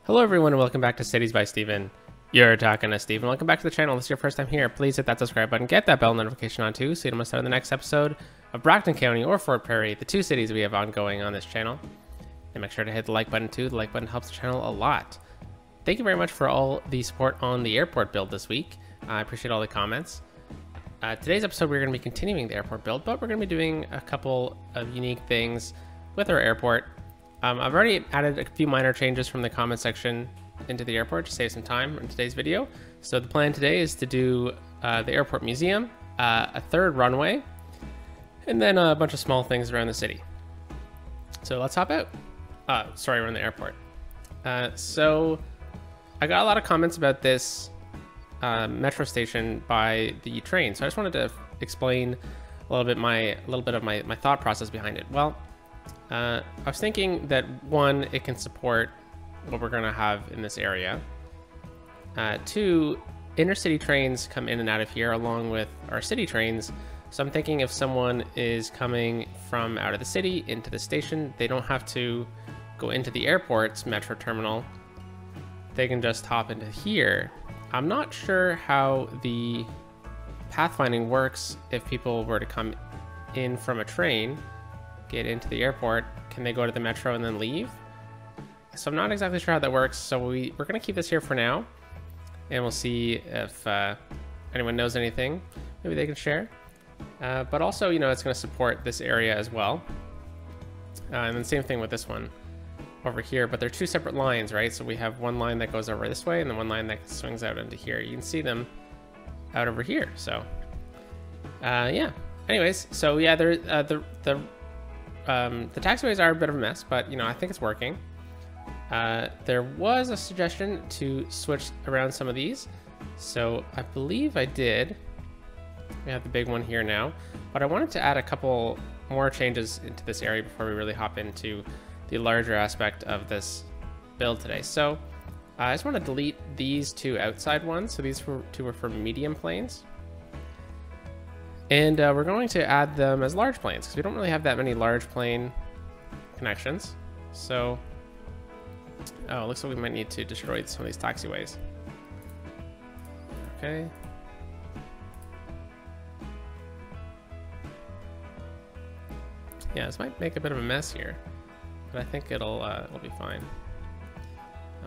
Hello everyone and welcome back to Cities by Steven. You're talking to Steven. Welcome back to the channel. If this is your first time here, please hit that subscribe button, get that bell notification on too, so you don't miss out on the next episode of Brockton County or Fort Perry, the two cities we have ongoing on this channel. And make sure to hit the like button too. The like button helps the channel a lot. Thank you very much for all the support on the airport build this week. I appreciate all the comments. Today's episode we're going to be continuing the airport build, but we're going to be doing a couple of unique things with our airport. I've already added a few minor changes from the comment section into the airport to save some time in today's video. So the plan today is to do the airport museum, a third runway, and then a bunch of small things around the city. So let's hop out. Sorry, we're in the airport. So I got a lot of comments about this metro station by the train. So I just wanted to explain a little bit of my thought process behind it. Well, I was thinking that one, it can support what we're going to have in this area. Two, intercity trains come in and out of here along with our city trains. So I'm thinking if someone is coming from out of the city into the station, they don't have to go into the airport's metro terminal. They can just hop into here. I'm not sure how the pathfinding works if people were to come in from a train, get into the airport, can they go to the metro and then leave? So I'm not exactly sure how that works. So we're going to keep this here for now, and we'll see if anyone knows anything. Maybe they can share. But also, you know, it's going to support this area as well. And then same thing with this one over here, but they're two separate lines, right? So we have one line that goes over this way and then one line that swings out into here. You can see them out over here. So yeah. Anyways, so yeah, the taxiways are a bit of a mess, but you know, I think it's working. There was a suggestion to switch around some of these, so I believe I did. We have the big one here now, but I wanted to add a couple more changes into this area before we really hop into the larger aspect of this build today. So I just want to delete these two outside ones. So these two were for medium planes. And we're going to add them as large planes because we don't really have that many large plane connections. So, oh, it looks like we might need to destroy some of these taxiways. Okay. Yeah, this might make a bit of a mess here, but I think it'll be fine.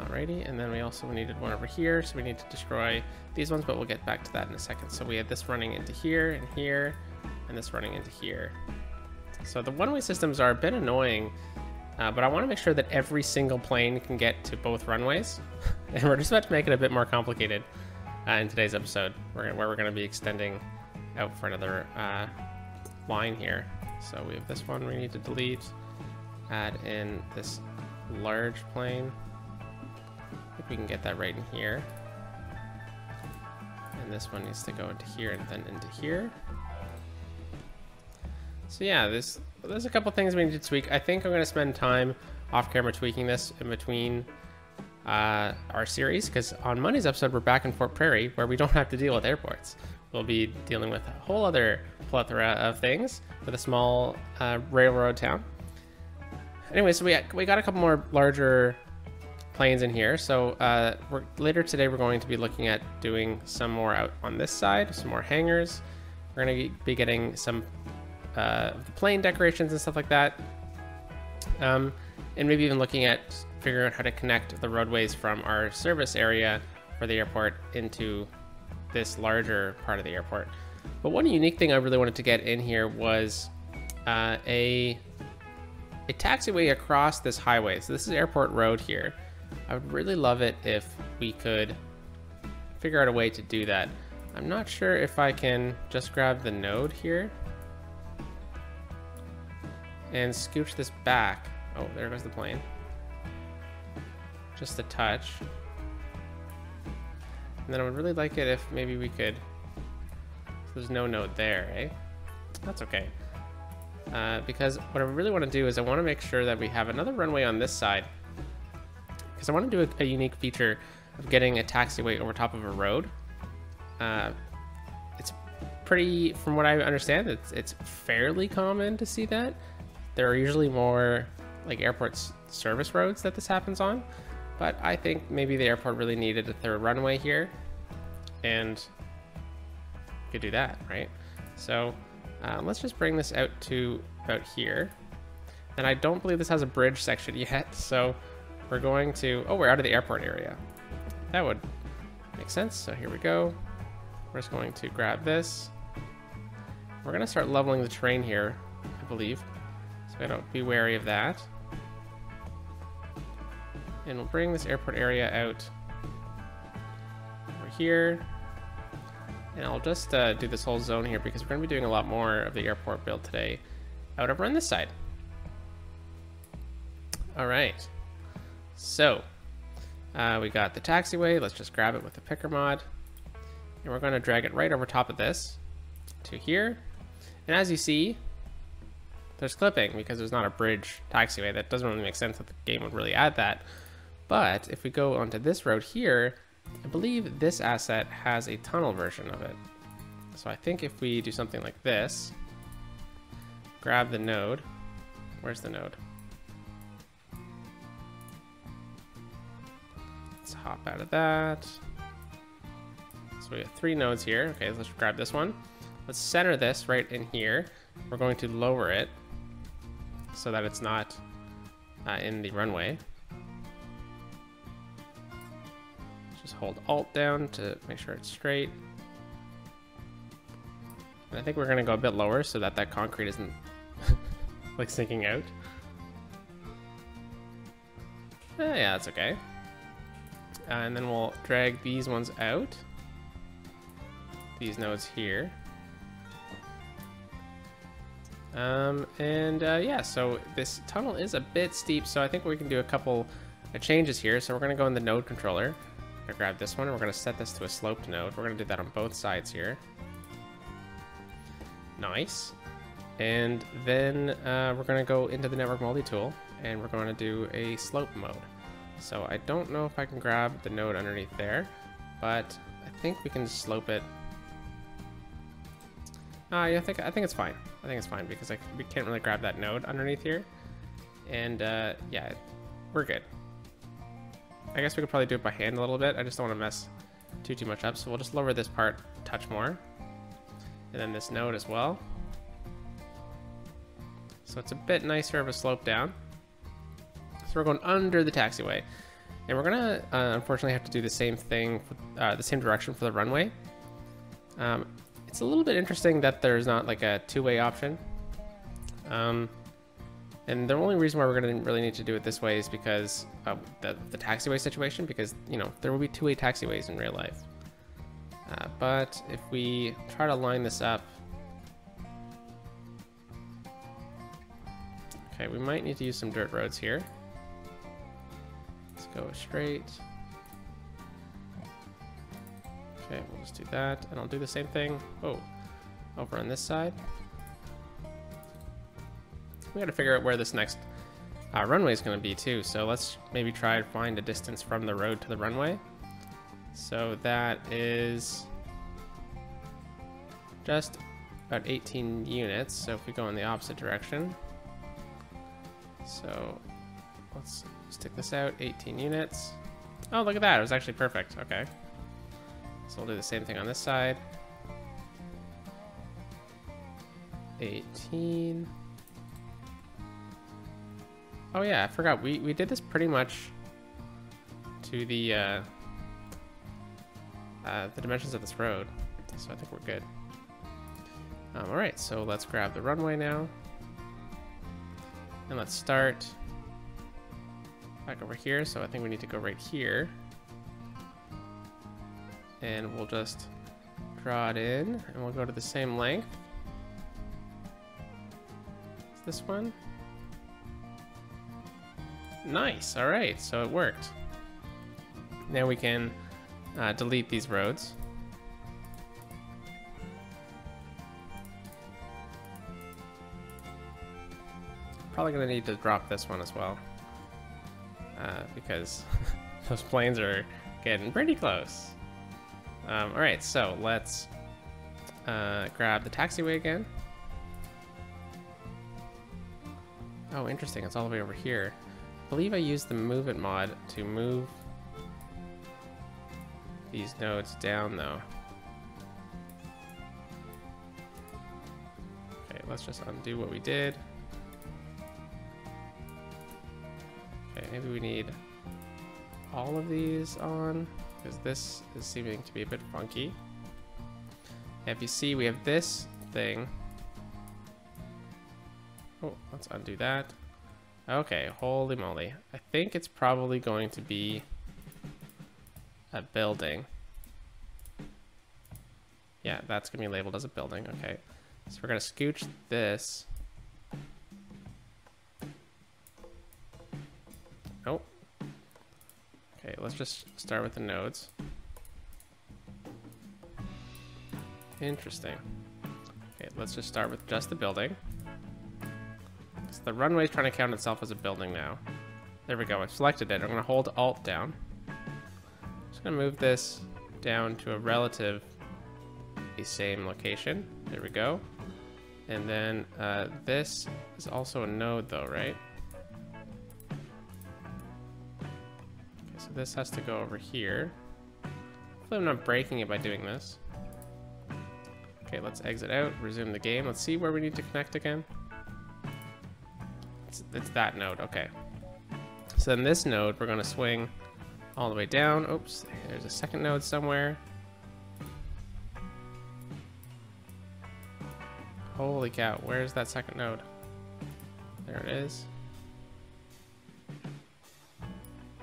Alrighty, and then we also needed one over here, so we need to destroy these ones, but we'll get back to that in a second. So we have this running into here and here, and this running into here. So the one-way systems are a bit annoying, but I want to make sure that every single plane can get to both runways. And we're just about to make it a bit more complicated in today's episode, where we're going to be extending out for another line here. So we have this one we need to delete, add in this large plane. I think we can get that right in here. And this one needs to go into here and then into here. So yeah, there's a couple things we need to tweak. I think I'm going to spend time off camera tweaking this in between our series, because on Monday's episode we're back in Fort Perry where we don't have to deal with airports. We'll be dealing with a whole other plethora of things with a small railroad town. Anyway, so we got a couple more larger planes in here. So later today we're going to be looking at doing some more out on this side, some more hangars. We're going to be getting some the plane decorations and stuff like that, and maybe even looking at figuring out how to connect the roadways from our service area for the airport into this larger part of the airport. But one unique thing I really wanted to get in here was a taxiway across this highway. So this is Airport Road here. I would really love it if we could figure out a way to do that. I'm not sure if I can just grab the node here and scooch this back. Oh, there goes the plane. Just a touch. And then I would really like it if maybe we could, there's no node there, eh? That's okay. Because what I really want to do is I want to make sure that we have another runway on this side, because I want to do a unique feature of getting a taxiway over top of a road. It's pretty, from what I understand, it's fairly common to see that. There are usually more like airport service roads that this happens on. But I think maybe the airport really needed a third runway here, and we could do that, right? So let's just bring this out to about here. And I don't believe this has a bridge section yet, so we're going to, oh, we're out of the airport area. That would make sense. So here we go. We're just going to grab this. We're gonna start leveling the terrain here, I believe. So I don't be wary of that. And we'll bring this airport area out over here. And I'll just do this whole zone here because we're gonna be doing a lot more of the airport build today out over on this side. All right, so we got the taxiway. Let's just grab it with the picker mod. And we're gonna drag it right over top of this to here. And as you see, there's clipping because there's not a bridge taxiway. That doesn't really make sense that the game would really add that. But if we go onto this road here, I believe this asset has a tunnel version of it. So I think if we do something like this, grab the node. Where's the node? Let's hop out of that. So we have 3 nodes here. Okay, let's grab this one. Let's center this right in here. We're going to lower it so that it's not in the runway. Just hold Alt down to make sure it's straight. And I think we're gonna go a bit lower so that that concrete isn't like sinking out. Yeah, that's okay. And then we'll drag these ones out. These nodes here. Yeah, so this tunnel is a bit steep, so I think we can do a couple of changes here. So we're gonna go in the node controller. I'm gonna grab this one, we're gonna set this to a sloped node. We're gonna do that on both sides here. Nice. And then we're gonna go into the network multi-tool and we're going to do a slope mode. So I don't know if I can grab the node underneath there, but I think we can slope it. Yeah, I think it's fine. I think it's fine because we can't really grab that node underneath here. And yeah, we're good. I guess we could probably do it by hand a little bit. I just don't want to mess too much up. So we'll just lower this part a touch more. And then this node as well. So it's a bit nicer of a slope down. So we're going under the taxiway. And we're gonna unfortunately have to do the same thing, the same direction for the runway. It's a little bit interesting that there's not like a two-way option. And the only reason why we're going to really need to do it this way is because of the taxiway situation, because, you know, there will be two-way taxiways in real life. But if we try to line this up, okay, we might need to use some dirt roads here. Let's go straight. Okay, we'll just do that, and I'll do the same thing. Oh, over on this side. We got to figure out where this next runway is going to be too. So let's maybe try to find a distance from the road to the runway. So that is just about 18 units. So if we go in the opposite direction, so let's stick this out, 18 units. Oh, look at that, it was actually perfect. Okay. So we'll do the same thing on this side. 18. Oh yeah, I forgot. We did this pretty much to the dimensions of this road. So I think we're good. All right, so let's grab the runway now. And let's start back over here. So I think we need to go right here. And we'll just draw it in, and we'll go to the same length. Is this one? Nice, all right, so it worked. Now we can delete these roads. Probably gonna need to drop this one as well, because those planes are getting pretty close. All right, so let's grab the taxiway again. Oh, interesting, it's all the way over here. believe I used the move it mod to move these nodes down though. Okay, let's just undo what we did. Okay, maybe we need all of these on, because this is seeming to be a bit funky. And if you see, we have this thing. Oh, let's undo that. Okay, holy moly. I think it's probably going to be a building. Yeah, that's gonna be labeled as a building. Okay, so we're gonna scooch this. Nope. Okay, let's just start with the nodes. Interesting. Okay, let's just start with just the building. So the runway is trying to count itself as a building now. There we go, I've selected it. I'm gonna hold Alt down. Just gonna move this down to a relative same location. There we go. And then this is also a node though, right? Okay, so this has to go over here. Hopefully I'm not breaking it by doing this. Okay, let's exit out, resume the game. Let's see where we need to connect again. It's that node, okay. So then this node, we're gonna swing all the way down. Oops, there's a second node somewhere. Holy cow, where's that second node? There it is.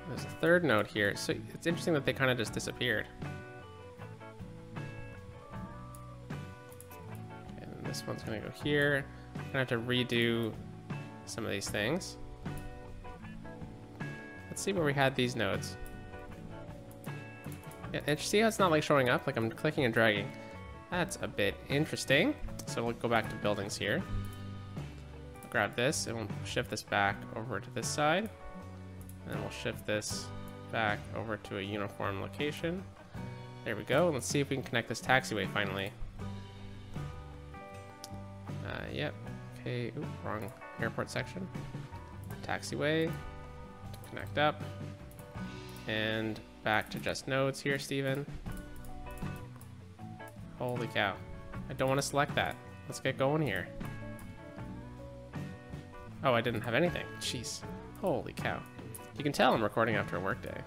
There's a third node here. So it's interesting that they kind of just disappeared. And this one's gonna go here. I'm gonna have to redo some of these things. Let's see where we had these nodes. Yeah, and see how it's not like showing up? Like I'm clicking and dragging. That's a bit interesting. So we'll go back to buildings here. I'll grab this and we'll shift this back over to this side. And we'll shift this back over to a uniform location. There we go. Let's see if we can connect this taxiway finally. Yep. Okay. Ooh, wrong airport section. Taxiway. Connect up. And back to just nodes here, Steven. Holy cow. I don't want to select that. Let's get going here. Oh, I didn't have anything. Jeez. Holy cow. You can tell I'm recording after a workday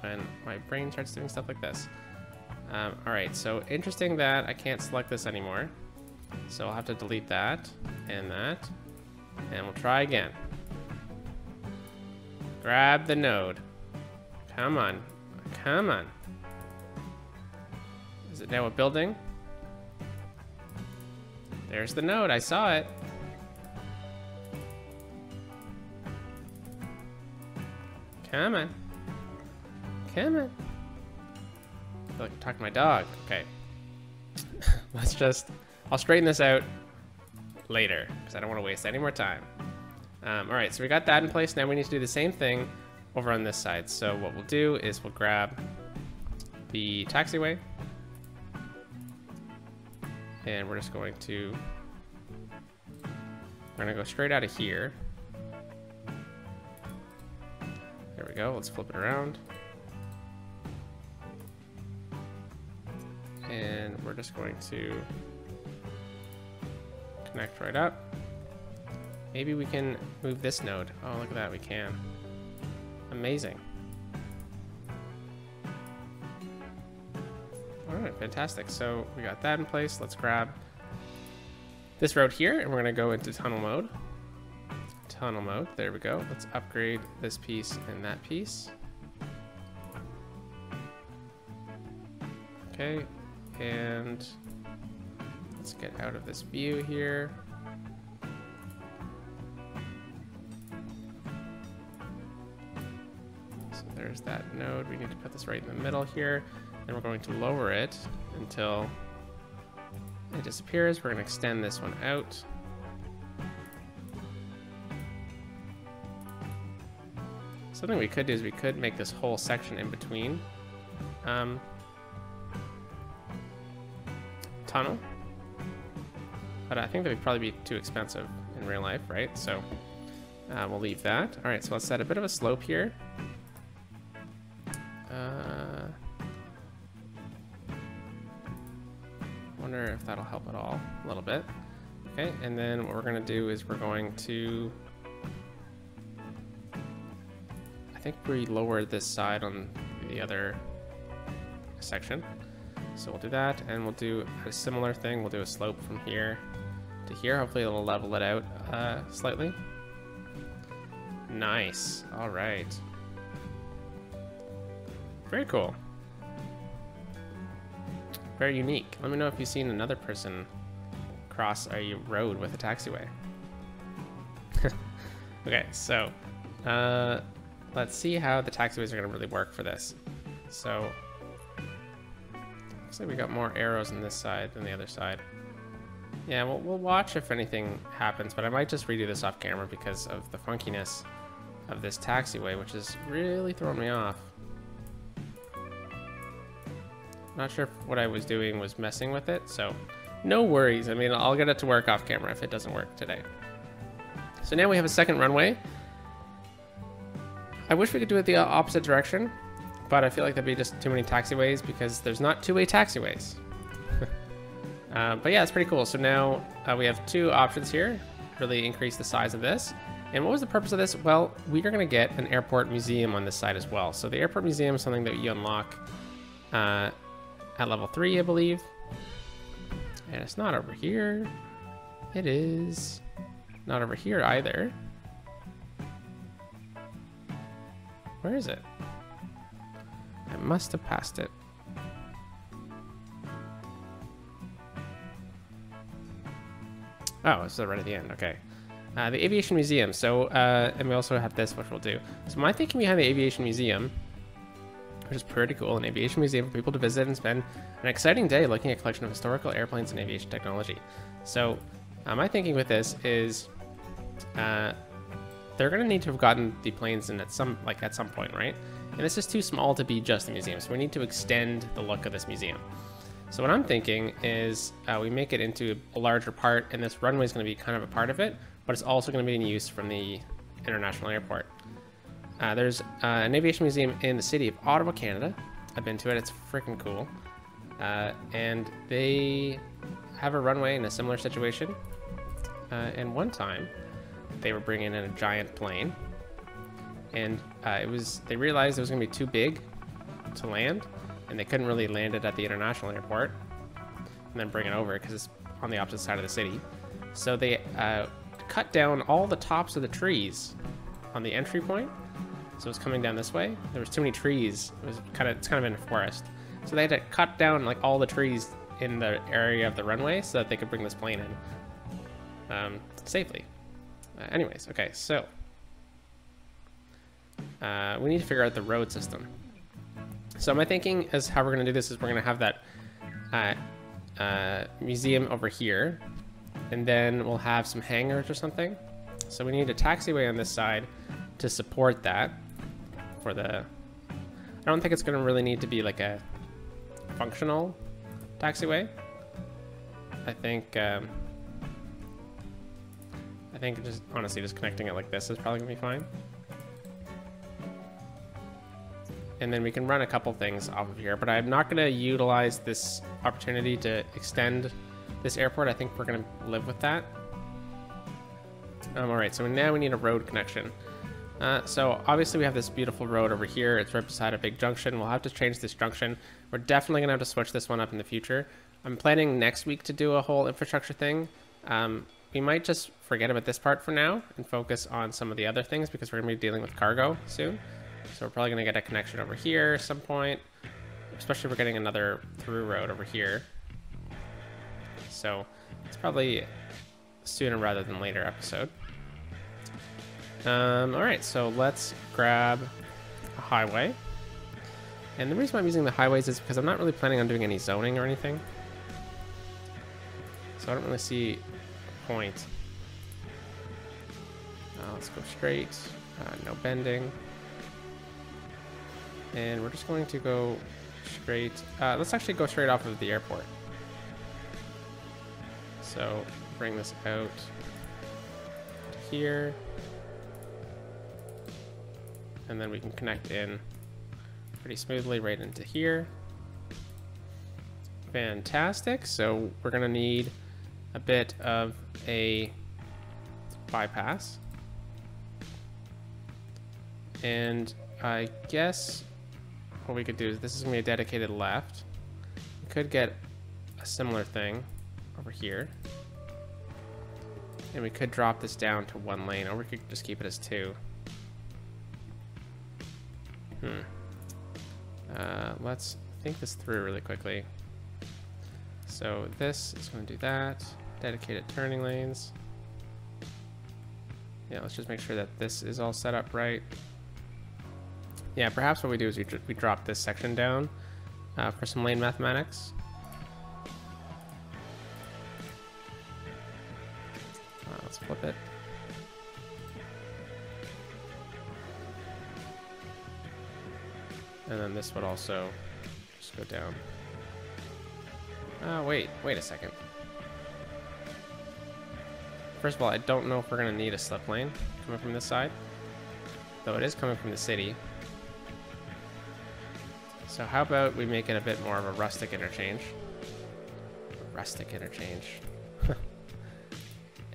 when my brain starts doing stuff like this. Alright, so interesting that I can't select this anymore. So I'll have to delete that, and we'll try again. Grab the node. Come on. Come on. Is it now a building? There's the node, I saw it. Come on. Come on. I feel like I'm talking to my dog. Okay. I'll straighten this out later because I don't want to waste any more time. All right, so we got that in place. Now we need to do the same thing over on this side. So what we'll do is we'll grab the taxiway. And we're just going to, we're gonna go straight out of here. There we go, let's flip it around. And we're just going to connect right up. Maybe we can move this node. Oh, look at that, we can. Amazing. Alright, fantastic. So we got that in place. Let's grab this road here and we're gonna go into tunnel mode. Tunnel mode, there we go. Let's upgrade this piece and that piece. Okay, and let's get out of this view here. So there's that node. We need to put this right in the middle here. Then we're going to lower it until it disappears. We're going to extend this one out. Something we could do is we could make this whole section in between tunnel. But I think that would probably be too expensive in real life, right? So We'll leave that. All right, so let's set a bit of a slope here. Wonder if that'll help at all. A little bit. Okay, and then what we're going to do is we're going to... I think we lowered this side on the other section. So we'll do that, and we'll do a similar thing. We'll do a slope from here to here. Hopefully it'll level it out slightly. Nice. All right. Very cool. Very unique. Let me know if you've seen another person cross a road with a taxiway. Okay, so let's see how the taxiways are going to really work for this. So looks like we got more arrows on this side than the other side. Yeah, we'll watch if anything happens, but I might just redo this off camera because of the funkiness of this taxiway, which is really throwing me off. Not sure if what I was doing was messing with it, so no worries. I mean, I'll get it to work off camera if it doesn't work today. So now we have a second runway. I wish we could do it the opposite direction, but I feel like that'd be just too many taxiways because there's not two-way taxiways. But yeah, it's pretty cool. So now we have two options here. Really increase the size of this. And what was the purpose of this? Well, we are going to get an airport museum on this side as well. So the airport museum is something that you unlock at level 3, I believe. And it's not over here. It is not over here either. Where is it? I must have passed it. Oh, it's right at the end. Okay. The Aviation Museum. So, and we also have this, which we'll do. So my thinking behind the Aviation Museum, which is pretty cool, an aviation museum for people to visit and spend an exciting day looking at a collection of historical airplanes and aviation technology. So my thinking with this is they're going to need to have gotten the planes in at some point, right? And this is too small to be just a museum, so we need to extend the look of this museum. So what I'm thinking is we make it into a larger part, and this runway is going to be kind of a part of it, but it's also going to be in use from the international airport. There's an aviation museum in the city of Ottawa, Canada. I've been to it. It's freaking cool. And they have a runway in a similar situation. And one time, they were bringing in a giant plane. And they realized it was going to be too big to land. And they couldn't really land it at the international airport and then bring it over because it's on the opposite side of the city. So they cut down all the tops of the trees on the entry point. So it's coming down this way. There was too many trees. It's kind of in a forest. So they had to cut down like all the trees in the area of the runway so that they could bring this plane in safely. Anyways, okay, so we need to figure out the road system. So my thinking is how we're going to do this is we're going to have that museum over here, and then we'll have some hangars or something. So we need a taxiway on this side to support that. For the, I don't think it's going to really need to be like a functional taxiway. I think just honestly just connecting it like this is probably going to be fine. And then we can run a couple things off of here, but I'm not going to utilize this opportunity to extend this airport. I think we're going to live with that. All right, so now we need a road connection. So obviously we have this beautiful road over here. It's right beside a big junction. We'll have to change this junction. We're definitely going to have to switch this one up in the future. I'm planning next week to do a whole infrastructure thing. We might just forget about this part for now and focus on some of the other things because we're going to be dealing with cargo soon. So we're probably going to get a connection over here at some point, especially if we're getting another through road over here. So it's probably sooner rather than later episode. All right, so let's grab a highway. And the reason why I'm using the highways is because I'm not really planning on doing any zoning or anything. So I don't really see a point. Let's go straight, no bending. And we're just going to go straight. Let's actually go straight off of the airport. So bring this out to here. and then we can connect in pretty smoothly right into here. Fantastic. So we're gonna need a bit of a bypass, and I guess what we could do is, this is gonna be a dedicated left. We could get a similar thing over here, and we could drop this down to 1 lane, or we could just keep it as 2. Let's think this through really quickly. So this is going to do that. Dedicated turning lanes. Yeah, let's just make sure that this is all set up right. Yeah, perhaps what we do is we drop this section down for some lane mathematics. Let's flip it. And then this would also just go down. Wait a second. First of all, I don't know if we're gonna need a slip lane coming from this side, though it is coming from the city. So how about we make it a bit more of a rustic interchange?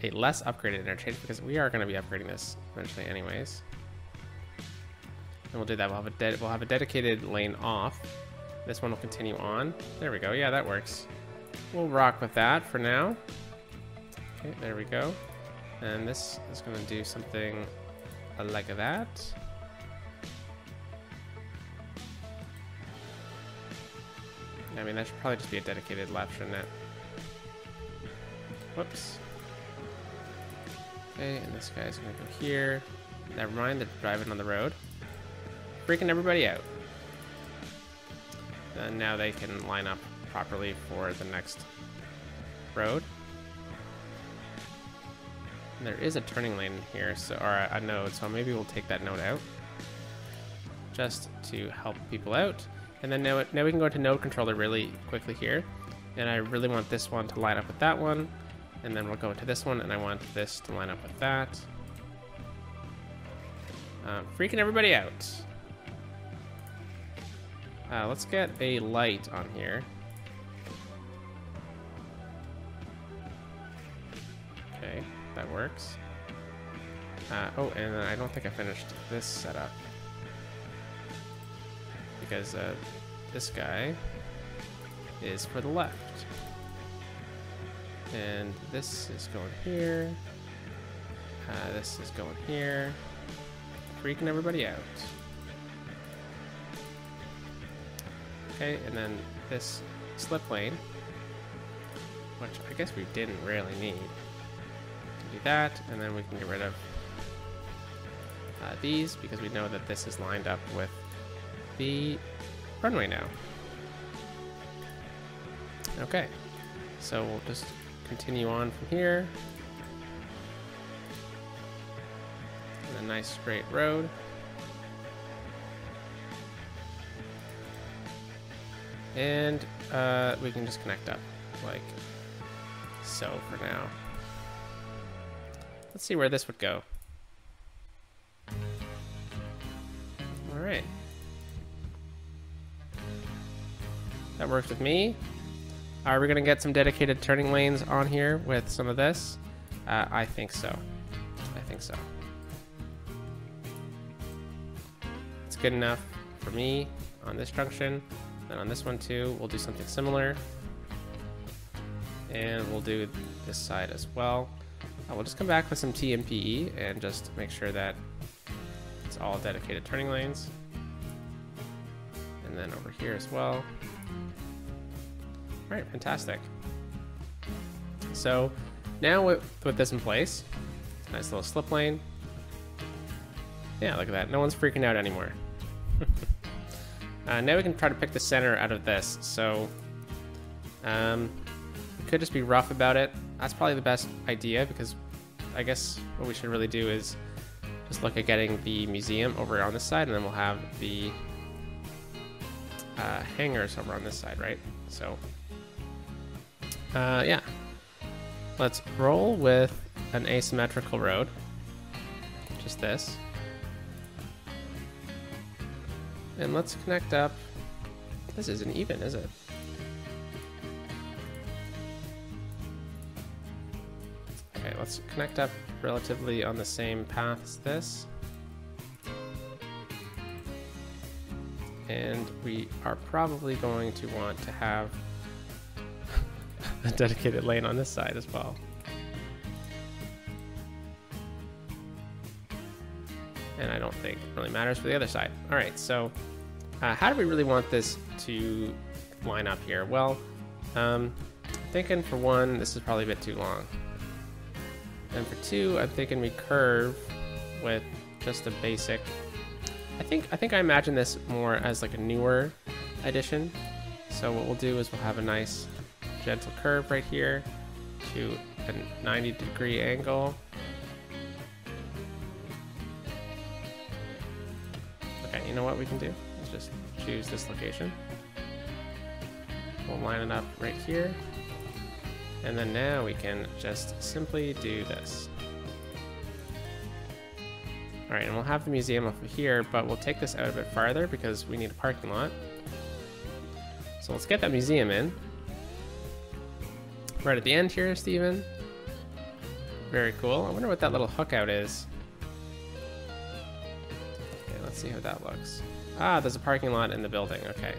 A less upgraded interchange, because we are going to be upgrading this eventually anyways. And we'll do that. We'll have a dedicated lane off. This one will continue on. There we go. Yeah, that works. We'll rock with that for now. Okay, there we go. And this is going to do something like that. I mean, that should probably just be a dedicated left, shouldn't it? Whoops. Okay, and this guy's gonna go here. Never mind, they're driving on the road. Freaking everybody out. And now they can line up properly for the next road. And there is a turning lane here, so, or a node, so maybe we'll take that node out. Just to help people out. And then now we can go into node controller really quickly here. And I really want this one to line up with that one. And then we'll go into this one, and I want this to line up with that. Freaking everybody out. Let's get a light on here. Okay, that works. Oh, and I don't think I finished this setup. Because this guy is for the left. And this is going here. This is going here. Freaking everybody out. Okay, and then this slip lane, which I guess we didn't really need. Do that, and then we can get rid of these, because we know that this is lined up with the runway now. Okay, so we'll just continue on from here. And a nice straight road. And we can just connect up like so for now. Let's see where this would go. All right. That works with me. Are we gonna get some dedicated turning lanes on here with some of this? I think so. I think so. It's good enough for me on this junction. And on this one too, we'll do something similar. And we'll do this side as well. We'll just come back with some TMPE and just make sure that it's all dedicated turning lanes. And then over here as well. All right, fantastic. So now with this in place, nice little slip lane. Yeah, look at that. No one's freaking out anymore. Now we can try to pick the center out of this. So we could just be rough about it. That's probably the best idea, because I guess what we should really do is just look at getting the museum over on this side, and then we'll have the hangars over on this side, right? So yeah, let's roll with an asymmetrical road, just this. And let's connect up. This isn't even, is it? Okay, let's connect up relatively on the same path as this. And we are probably going to want to have a dedicated lane on this side as well. And I don't think it really matters for the other side. All right, so how do we really want this to line up here? Well, thinking for one, this is probably a bit too long. And for two, I'm thinking we curve with just a basic. I think I imagine this more as like a newer addition. So what we'll do is we'll have a nice gentle curve right here to a 90-degree angle. Okay, you know what we can do? Let's just choose this location. We'll line it up right here. And then now we can just simply do this. All right, and we'll have the museum over here, but we'll take this out a bit farther because we need a parking lot. So let's get that museum in. Right at the end here, Steven. Very cool. I wonder what that little hook out is. Okay, let's see how that looks. Ah, there's a parking lot in the building. Okay.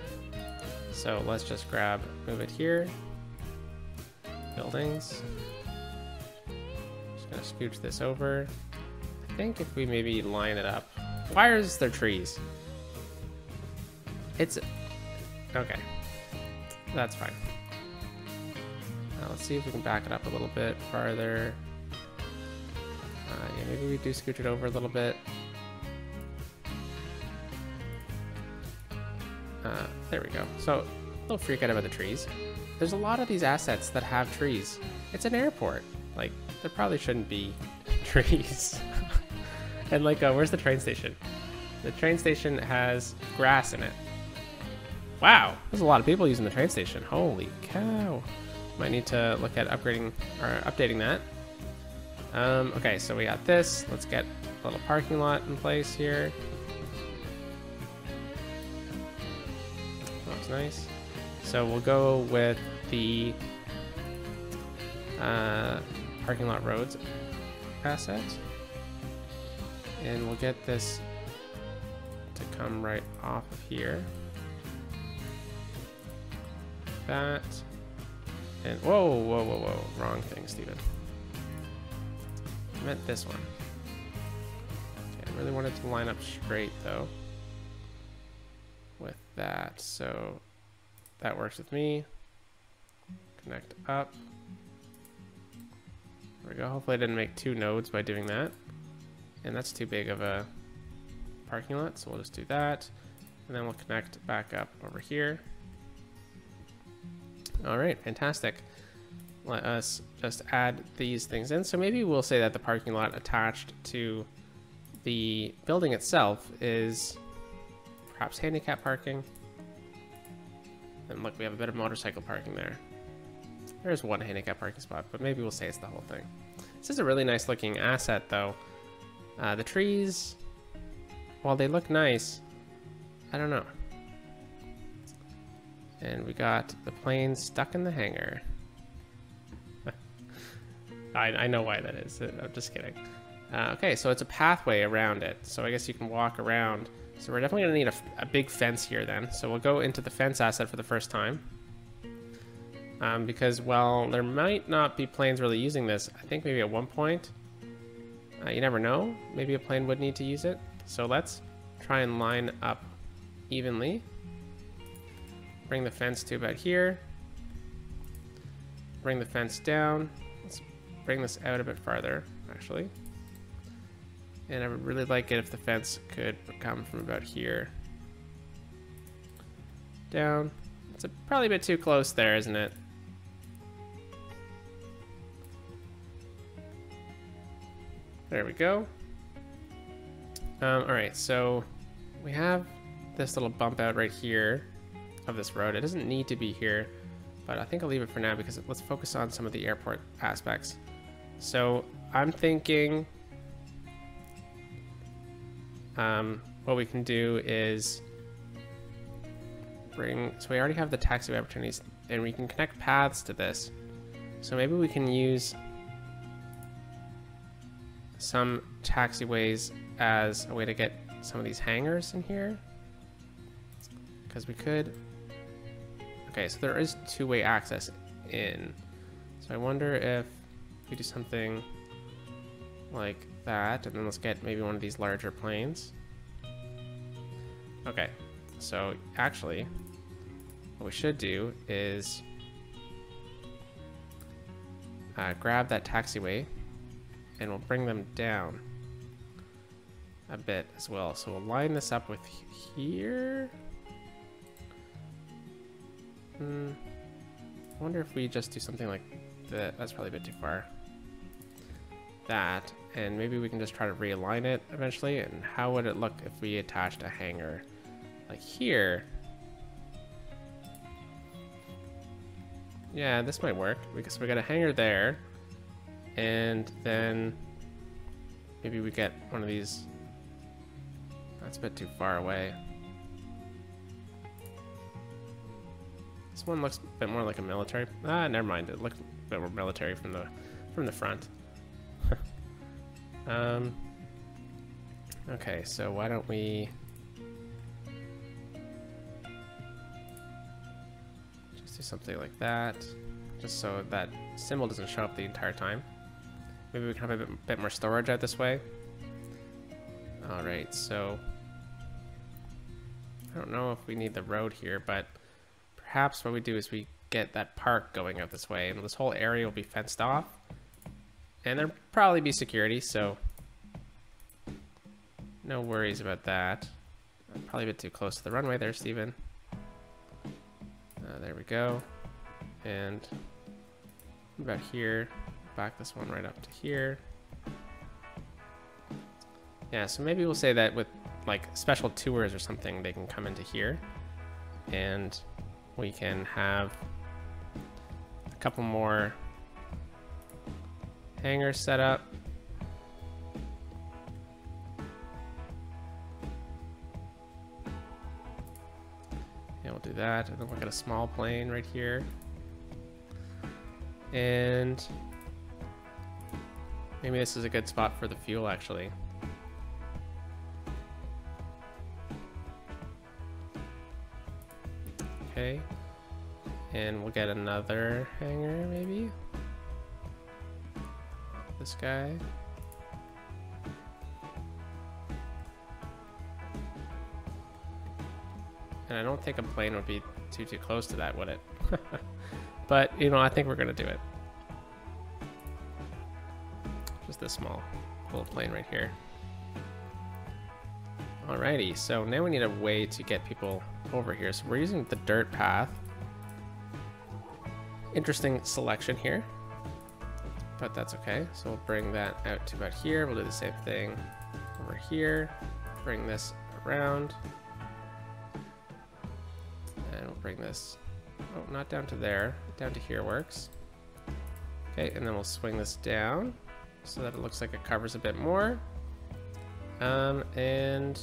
So let's just move it here. Buildings. Just gonna scooch this over. I think if we maybe line it up. Why is there trees? It's okay. That's fine. Now let's see if we can back it up a little bit farther. Yeah, maybe we do scooch it over a little bit. There we go. So don't freak out about the trees. There's a lot of these assets that have trees. It's an airport. Like, there probably shouldn't be trees. And like, where's the train station? The train station has grass in it. Wow, there's a lot of people using the train station. Holy cow. Might need to look at upgrading or updating that. Okay, so we got this. Let's get a little parking lot in place here. Looks nice. So we'll go with the parking lot roads asset. And we'll get this to come right off of here. That. And whoa. Wrong thing, Steven. I meant this one. Okay, I really wanted to line up straight though with that. So that works with me. Connect up. There we go. Hopefully I didn't make two nodes by doing that. And that's too big of a parking lot, so we'll just do that. And then we'll connect back up over here. All right, fantastic. Let us just add these things in. So maybe we'll say that the parking lot attached to the building itself is perhaps handicap parking. And look, we have a bit of motorcycle parking there. There's one handicap parking spot, but maybe we'll say it's the whole thing. This is a really nice looking asset though. The trees, while they look nice, I don't know. And we got the plane stuck in the hangar. I know why that is. I'm just kidding. Okay, so it's a pathway around it. So I guess you can walk around. So we're definitely going to need a big fence here then. So we'll go into the fence asset for the first time. Because while there might not be planes really using this, I think maybe at one point, you never know, maybe a plane would need to use it. So let's try and line up evenly. Bring the fence to about here. Bring the fence down. Let's bring this out a bit farther, actually. And I would really like it if the fence could come from about here down. It's probably a bit too close there, isn't it? There we go. All right, so we have this little bump out right here of this road. It doesn't need to be here, but I think I'll leave it for now because let's focus on some of the airport aspects. So I'm thinking what we can do is so we already have the taxiway opportunities, and we can connect paths to this. So maybe we can use some taxiways as a way to get some of these hangars in here. Because we could... Okay, so there is two-way access in. So I wonder if we do something like that, and then let's get maybe one of these larger planes. Okay, so actually, what we should do is grab that taxiway, and we'll bring them down a bit as well. So we'll line this up with here. I wonder if we just do something like that. That's probably a bit too far. That, and maybe we can just try to realign it eventually. And how would it look if we attached a hangar like here? Yeah, this might work because we got a hangar there, and then maybe we get one of these. That's a bit too far away. This one looks a bit more like a military. Ah, never mind. It looks a bit more military from the front. Okay, so why don't we just do something like that, just so that symbol doesn't show up the entire time. Maybe we can have a bit more storage out this way. All right, so I don't know if we need the road here, but perhaps what we do is we get that park going out this way, and this whole area will be fenced off, and there'll probably be security, so no worries about that. Probably a bit too close to the runway there, Steven. There we go. And about here, back this one right up to here. Yeah, so maybe we'll say that with like special tours or something, they can come into here, and we can have a couple more hangars set up. Yeah, we'll do that, and then we'll get a small plane right here. And maybe this is a good spot for the fuel, actually. Okay, and we'll get another hangar, maybe. This guy. And I don't think a plane would be too close to that, would it? But, you know, I think we're gonna do it. Just this small little plane right here. Alrighty, so now we need a way to get people over here. So we're using the dirt path. Interesting selection here, but that's okay. So we'll bring that out to about here. We'll do the same thing over here. Bring this around. And we'll bring this, oh, not down to there, down to here works. Okay, and then we'll swing this down so that it looks like it covers a bit more. And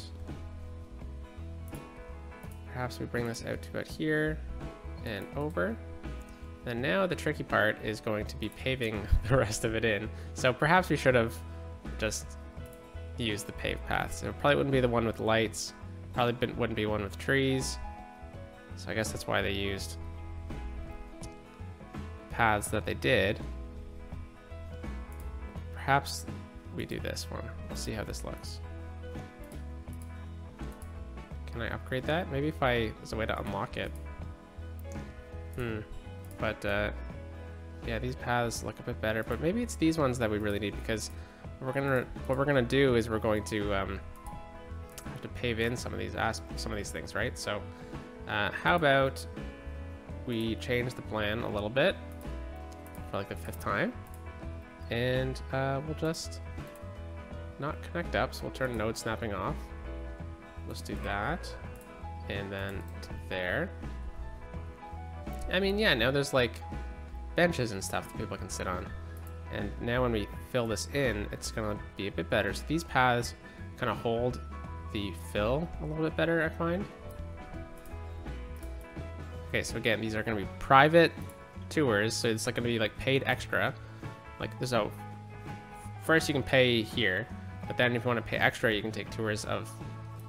perhaps we bring this out to about here and over. And now the tricky part is going to be paving the rest of it in. So perhaps we should have just used the paved path. So it probably wouldn't be the one with lights, probably wouldn't be one with trees. So I guess that's why they used paths that they did. Perhaps we do this one. Let's see how this looks. Can I upgrade that? Maybe if there's a way to unlock it. But yeah, these paths look a bit better, but maybe it's these ones that we really need, because what we're gonna do is we're going to have to pave in some of these things, right? So how about we change the plan a little bit for like the 5th time, and we'll just not connect up, so we'll turn node snapping off. Let's do that, and then to there. I mean, yeah, now there's like benches and stuff that people can sit on. And now when we fill this in, it's gonna be a bit better. So these paths kind of hold the fill a little bit better, I find. Okay, so again, these are going to be private tours, so it's like going to be like paid extra. Like, so first you can pay here, but then if you want to pay extra, you can take tours of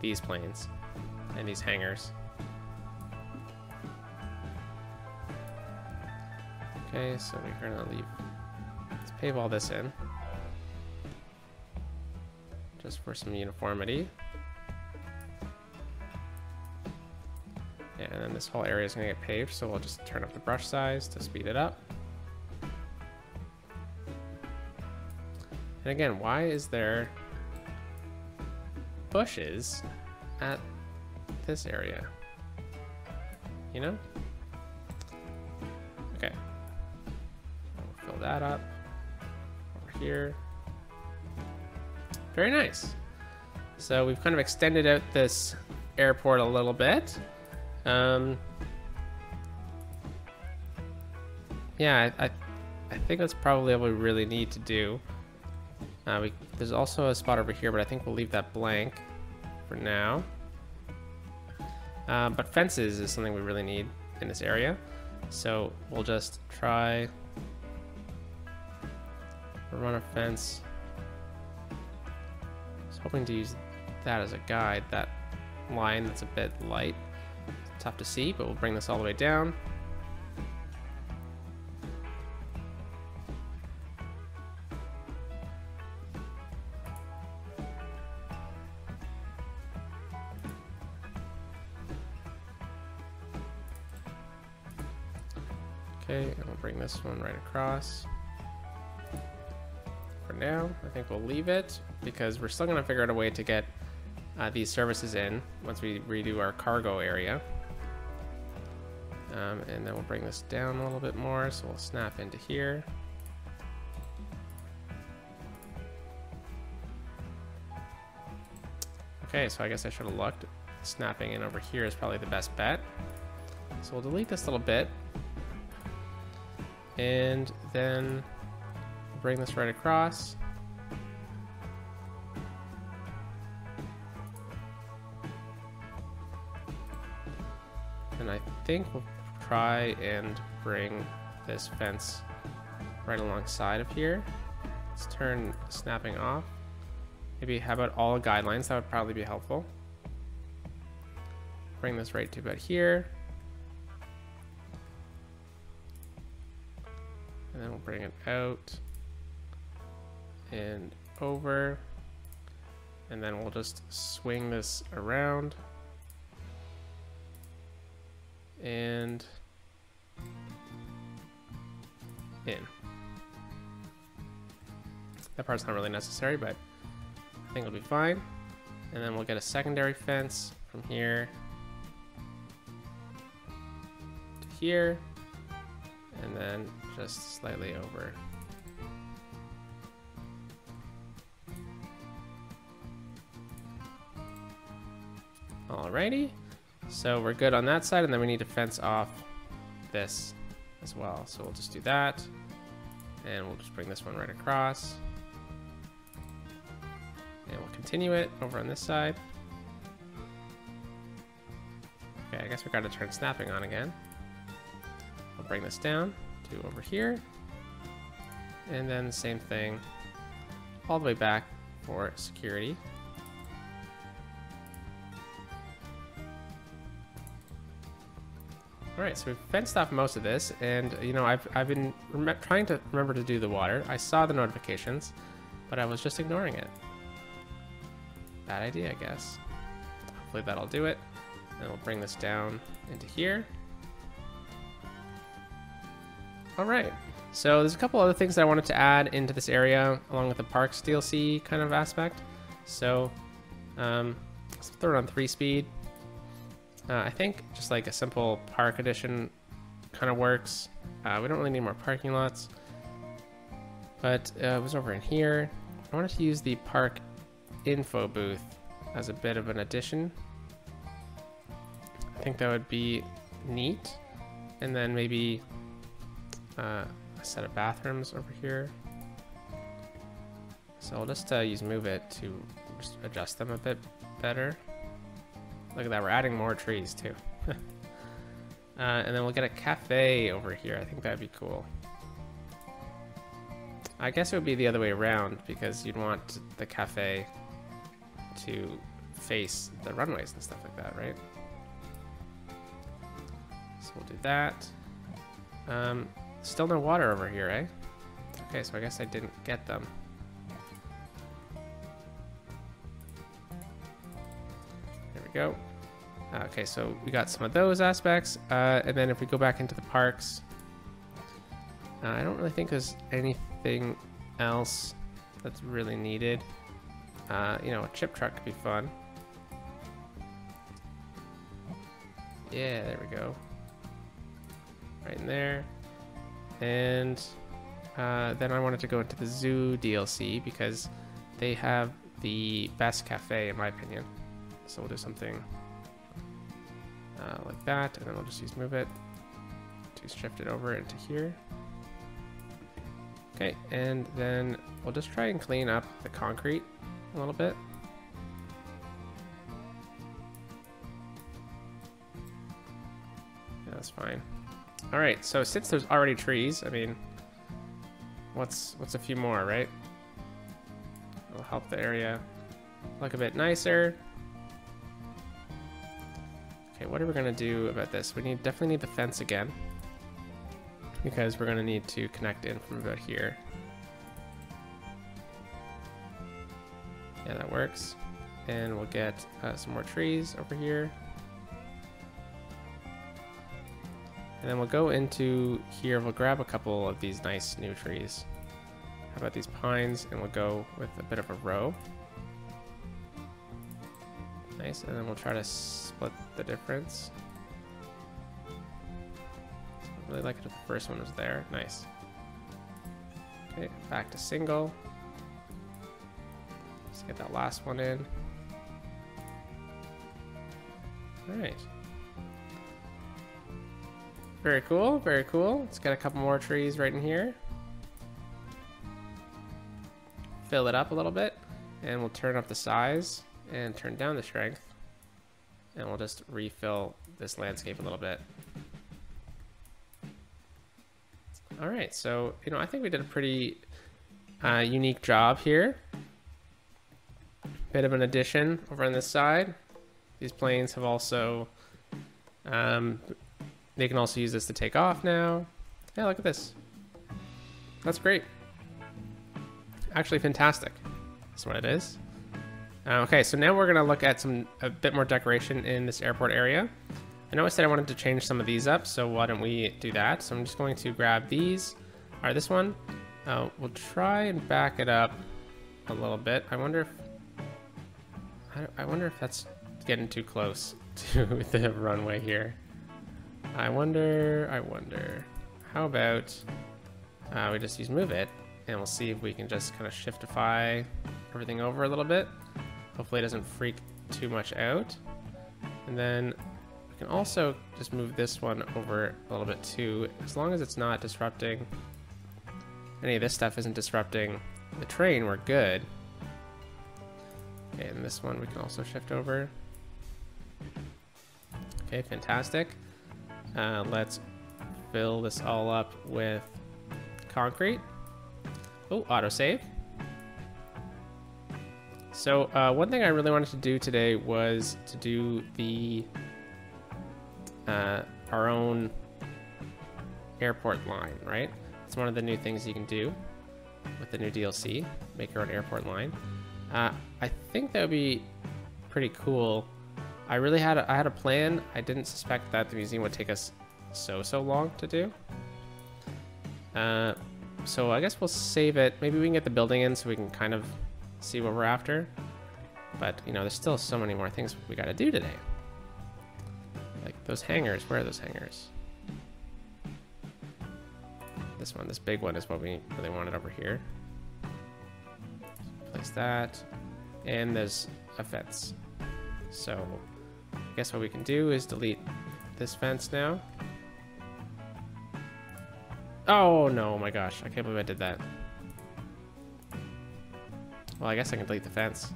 these planes and these hangars. Okay, so we're going to leave. Let's pave all this in, just for some uniformity. Yeah, and then this whole area is going to get paved, so we'll just turn up the brush size to speed it up. And again, why is there bushes at this area? You know? Okay. We'll fill that up over here. Very nice. So we've kind of extended out this airport a little bit. Yeah, I think that's probably what we really need to do. There's also a spot over here, but I think we'll leave that blank for now. But fences is something we really need in this area. So we'll just try run a fence. I was hoping to use that as a guide, that line that's a bit light. It's tough to see, but we'll bring this all the way down. Okay, and we'll bring this one right across. For now, I think we'll leave it because we're still going to figure out a way to get these services in once we redo our cargo area. And then we'll bring this down a little bit more, so we'll snap into here. Okay, so I guess I should have looked. Snapping in over here is probably the best bet. So we'll delete this little bit. And then bring this right across. And I think we'll try and bring this fence right alongside of here. Let's turn snapping off. Maybe how about all guidelines? That would probably be helpful. Bring this right to about here. And then we'll bring it out and over. And then we'll just swing this around. And in. That part's not really necessary, but I think it'll be fine. And then we'll get a secondary fence from here to here, and then just slightly over. Alrighty, so we're good on that side, and then we need to fence off this as well. So we'll just do that, and we'll just bring this one right across. And we'll continue it over on this side. Okay, I guess we got to turn snapping on again. I'll bring this down to over here. And then the same thing all the way back for security. All right, so we've fenced off most of this, and you know, I've been trying to remember to do the water. I saw the notifications, but I was just ignoring it. Bad idea, I guess. Hopefully that'll do it. And we'll bring this down into here. All right, so there's a couple other things that I wanted to add into this area along with the Parks DLC kind of aspect. So let's throw it on 3-speed. I think just like a simple park edition kind of works. We don't really need more parking lots, but it was over in here. I wanted to use the park info booth as a bit of an addition. I think that would be neat. And then maybe a set of bathrooms over here. So I'll just use move it to just adjust them a bit better. Look at that, we're adding more trees too. And then we'll get a cafe over here. I think that'd be cool. I guess it would be the other way around because you'd want the cafe to face the runways and stuff like that, right? So we'll do that. Still no water over here, eh? Okay, so I guess I didn't get them. There we go. Okay, so we got some of those aspects. And then if we go back into the parks, I don't really think there's anything else that's really needed. You know, a chip truck could be fun. Yeah, there we go. Right in there. And then I wanted to go into the zoo DLC because they have the best cafe in my opinion. So we'll do something like that, and then we'll just use move it to shift it over into here. Okay, and then we'll just try and clean up the concrete a little bit. Yeah, that's fine. All right, so since there's already trees, I mean, what's a few more, right? It'll help the area look a bit nicer. Okay, what are we gonna do about this? We definitely need the fence again because we're gonna need to connect in from about here. Yeah, that works. And we'll get some more trees over here. And then we'll go into here, we'll grab a couple of these nice new trees. How about these pines? And we'll go with a bit of a row. Nice, and then we'll try to split the difference. I really like it if the first one was there. Nice. Okay, back to single. Let's get that last one in. All right. Very cool, very cool. Let's get a couple more trees right in here. Fill it up a little bit, and we'll turn up the size and turn down the strength, and we'll just refill this landscape a little bit. All right, so you know, I think we did a pretty unique job here. Bit of an addition over on this side. These planes have also they can also use this to take off now. Yeah, look at this. That's great. Actually fantastic. That's what it is. Okay, so now we're gonna look at a bit more decoration in this airport area. I know I said I wanted to change some of these up, so why don't we do that? So I'm just going to grab these. All right, this one. We'll try and back it up a little bit. I wonder if that's getting too close to the runway here. I wonder. How about we just use move it, and we'll see if we can just kind of shiftify everything over a little bit. Hopefully it doesn't freak too much out. And then we can also just move this one over a little bit too, as long as it's not disrupting, any of this stuff isn't disrupting the train, we're good. Okay, and this one we can also shift over. Okay, fantastic. Let's fill this all up with concrete. Oh, autosave. So one thing I really wanted to do today was to do the our own airport line, right? It's one of the new things you can do with the new DLC, make your own airport line. I think that would be pretty cool. I had a plan. I didn't suspect that the museum would take us so long to do. So I guess we'll save it. Maybe we can get the building in so we can kind of see what we're after. But you know, there's still so many more things we got to do today. Like those hangars. Where are those hangars? This one, this big one, is what we really wanted over here. Place that, and there's a fence. So I guess what we can do is delete this fence now. Oh no, my gosh, I can't believe I did that. Well, I guess I can delete the fence.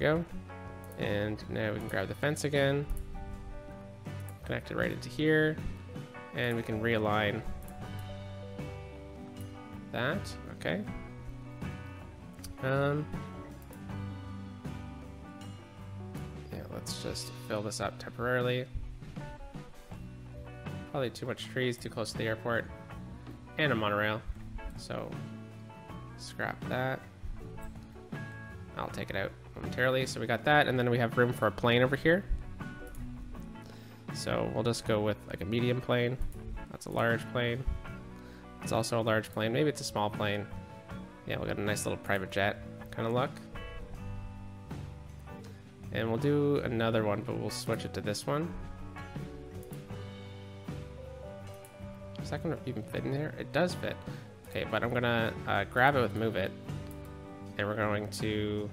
go. And now we can grab the fence again, connect it right into here, and we can realign that. Okay. Yeah, let's just fill this up temporarily. Probably too much trees, too close to the airport, and a monorail. So scrap that. I'll take it out momentarily. So we got that, and then we have room for a plane over here. So we'll just go with like a medium plane. That's a large plane. It's also a large plane. Maybe it's a small plane. Yeah, we'll get a nice little private jet kind of look. And we'll do another one, but we'll switch it to this one. Is that gonna even fit in there? It does fit. Okay, but I'm gonna grab it with move it. And we're going to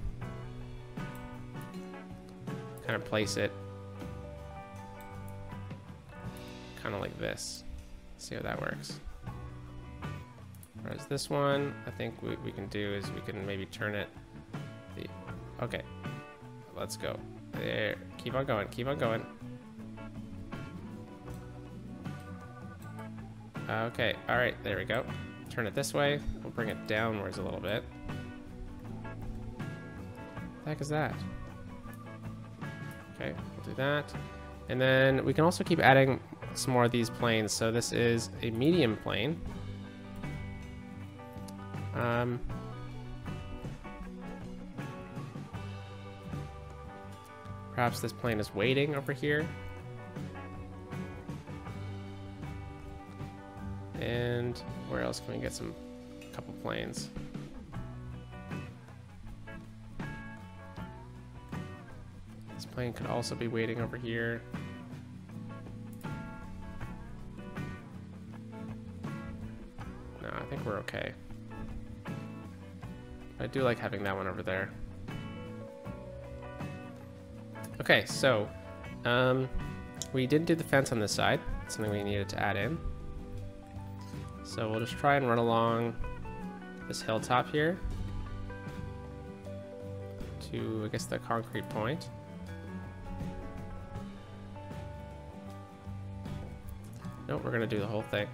kind of place it kind of like this. See how that works. Whereas this one, I think what we can do is we can maybe turn it. Okay, let's go. There, keep on going, keep on going. Okay, all right, there we go. Turn it this way. We'll bring it downwards a little bit. What the heck is that? Okay, we'll do that. And then we can also keep adding some more of these planes. So this is a medium plane. Perhaps this plane is waiting over here. And where else can we get a couple planes? This plane could also be waiting over here. No, I think we're okay. I do like having that one over there. Okay, so we did do the fence on this side. That's something we needed to add in. So we'll just try and run along this hilltop here to, I guess, the concrete point. Nope, we're gonna do the whole thing.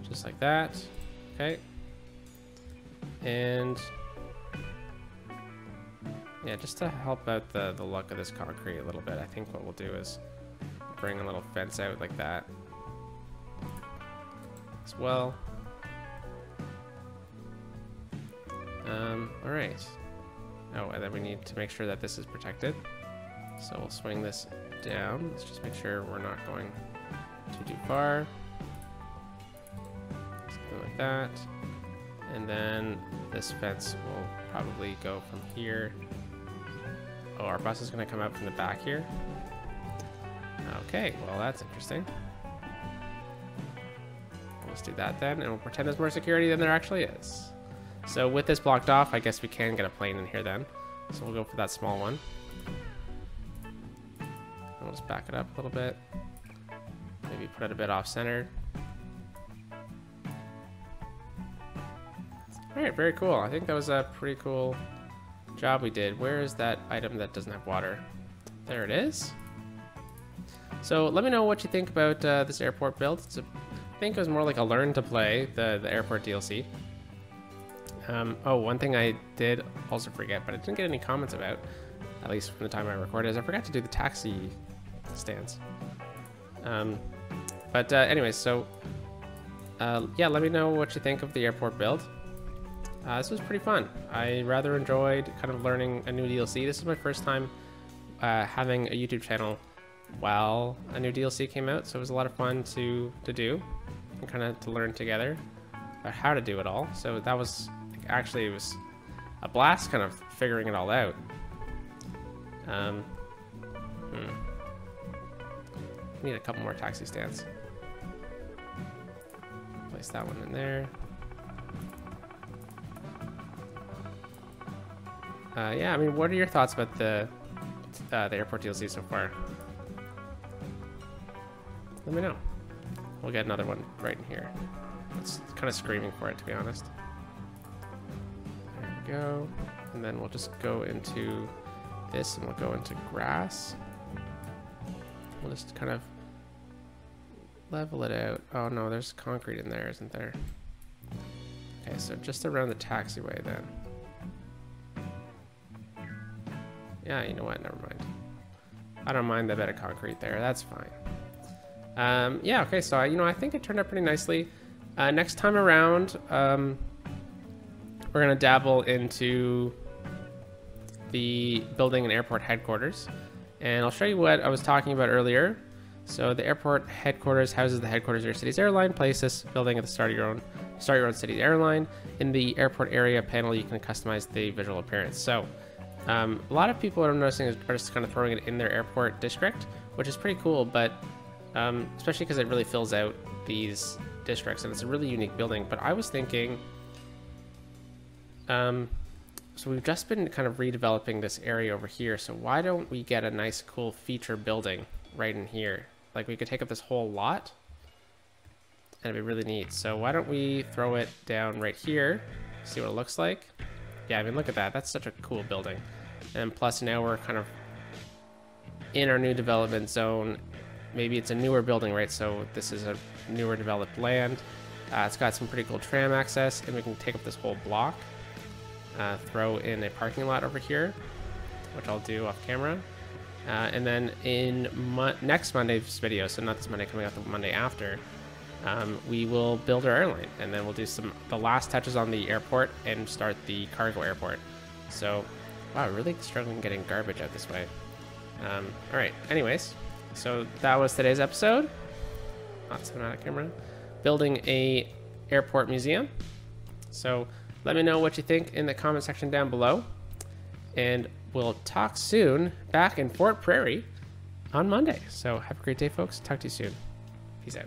Just like that. Okay. And yeah, just to help out the look of this concrete a little bit, I think what we'll do is bring a little fence out like that as well. All right. Oh, and then we need to make sure that this is protected. So we'll swing this down. Let's just make sure we're not going too far. Something like that. And then this fence will probably go from here. Oh, our bus is going to come out from the back here. Okay, well, that's interesting. Let's do that then, and we'll pretend there's more security than there actually is. So with this blocked off, I guess we can get a plane in here then. So we'll go for that small one. And we'll just back it up a little bit. Maybe put it a bit off-centered. All right, very cool. I think that was a pretty cool job we did. Where is that item that doesn't have water? There it is. So let me know what you think about this airport build. I think it was more like a learn to play, the airport DLC. Oh, one thing I did also forget, but I didn't get any comments about, at least from the time I recorded, is I forgot to do the taxi stands. Anyways, so yeah, let me know what you think of the airport build. This was pretty fun. I rather enjoyed kind of learning a new DLC. This is my first time having a YouTube channel while a new DLC came out, so it was a lot of fun to do and kind of to learn together about how to do it all. So that was actually, it was a blast kind of figuring it all out. Need a couple more taxi stands. Place that one in there. Yeah, I mean, what are your thoughts about the airport DLC so far? Let me know. We'll get another one right in here. It's kind of screaming for it, to be honest. There we go. And then we'll just go into this and we'll go into grass. We'll just kind of level it out. Oh no, there's concrete in there, isn't there? Okay, so just around the taxiway then. Yeah, you know what? Never mind. I don't mind the bit of concrete there. That's fine. Yeah, okay, so I think it turned out pretty nicely. Next time around, we're gonna dabble into the building an airport headquarters, and I'll show you what I was talking about earlier. So the airport headquarters houses the headquarters of your city's airline. Place this building at the start of your own city's airline. In the airport area panel, you can customize the visual appearance. So a lot of people, what I'm noticing, are just kind of throwing it in their airport district, which is pretty cool, but especially because it really fills out these districts, and it's a really unique building. But I was thinking, so we've just been kind of redeveloping this area over here, so why don't we get a nice cool feature building right in here? Like, we could take up this whole lot and it'd be really neat. So why don't we throw it down right here, see what it looks like. Yeah, I mean, look at that. That's such a cool building. And plus now we're kind of in our new development zone. Maybe it's a newer building, right? So this is a newer developed land. It's got some pretty cool tram access, and we can take up this whole block. Throw in a parking lot over here, which I'll do off camera. And then in next Monday's video, so not this Monday, coming out the Monday after, we will build our airline, and then we'll do the last touches on the airport and start the cargo airport. So, wow, really struggling getting garbage out this way. All right, anyways, so that was today's episode. Not cinematic camera. Building a airport museum. So let me know what you think in the comment section down below. And we'll talk soon back in Fort Prairie on Monday. So have a great day, folks. Talk to you soon. Peace out.